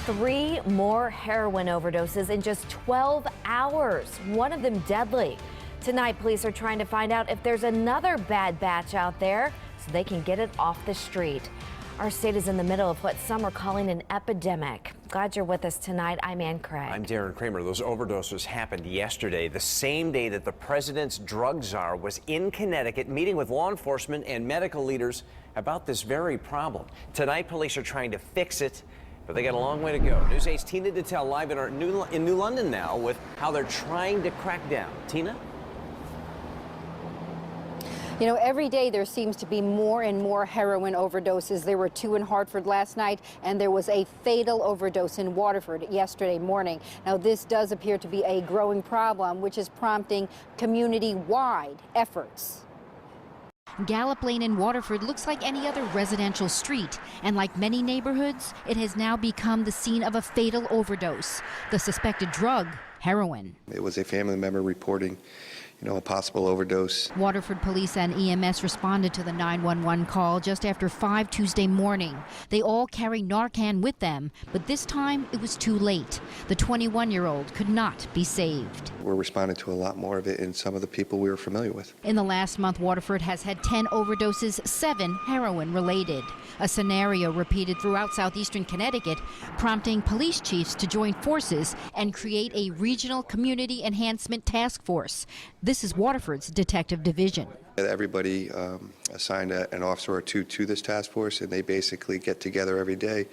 3 more heroin overdoses in just 12 hours, one of them deadly. Tonight, police are trying to find out if there's another bad batch out there so they can get it off the street. Our state is in the middle of what some are calling an epidemic. Glad you're with us tonight. I'm Ann Craig. I'm Darren Kramer. Those overdoses happened yesterday, the same day that the president's drug czar was in Connecticut meeting with law enforcement and medical leaders about this very problem. Tonight, police are trying to fix it, but they got a long way to go. News 8's Tina Detel live in New London now with how they're trying to crack down. Tina? You know, every day there seems to be more and more heroin overdoses. There were 2 in Hartford last night, and there was a fatal overdose in Waterford yesterday morning. Now, this does appear to be a growing problem, which is prompting community-wide efforts. Gallup Lane in Waterford looks like any other residential street, and like many neighborhoods, it has now become the scene of a fatal overdose. The suspected drug, heroin. It was a family member reporting, a possible overdose. Waterford police and EMS responded to the 911 call just after 5 Tuesday morning. They all carry Narcan with them, but this time it was too late. The 21-year-old could not be saved. We're responding to a lot more of it in some of the people we were familiar with. In the last month, Waterford has had 10 overdoses, 7 heroin-related. A scenario repeated throughout southeastern Connecticut, prompting police chiefs to join forces and create a regional community enhancement task force. This is Waterford's detective division. Everybody assigned an officer or two to this task force, and they basically get together every day,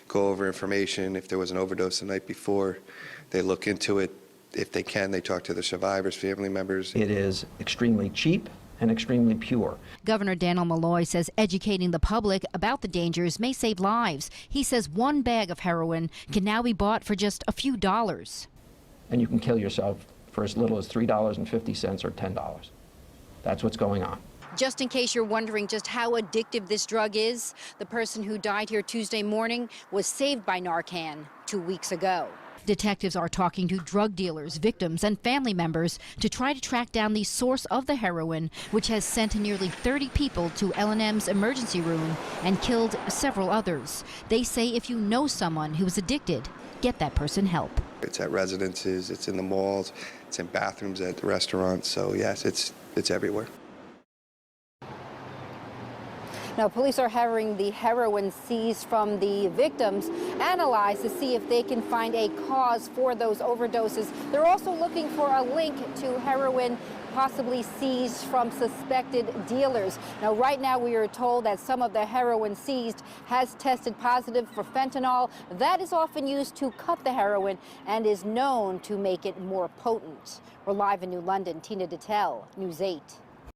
go over information. If there was an overdose the night before, they look into it. If they can, they talk to the survivors, family members. It is extremely cheap and extremely pure. Governor Daniel Malloy says educating the public about the dangers may save lives. He says 1 bag of heroin can now be bought for just a few dollars. And you can kill yourself for as little as $3.50 or $10. That's what's going on. Just in case you're wondering just how addictive this drug is, the person who died here Tuesday morning was saved by Narcan 2 weeks ago. Detectives are talking to drug dealers, victims, and family members to try to track down the source of the heroin, which has sent nearly 30 people to L&M's emergency room and killed several others. They say if you know someone who is addicted, get that person help. It's at residences, it's in the malls, it's in bathrooms at the restaurants, so yes, it's everywhere. Now, police are having the heroin seized from the victims analyzed to see if they can find a cause for those overdoses. They're also looking for a link to heroin possibly seized from suspected dealers. Now, right now, we are told that some of the heroin seized has tested positive for fentanyl. That is often used to cut the heroin and is known to make it more potent. We're live in New London. Tina Detel, News 8.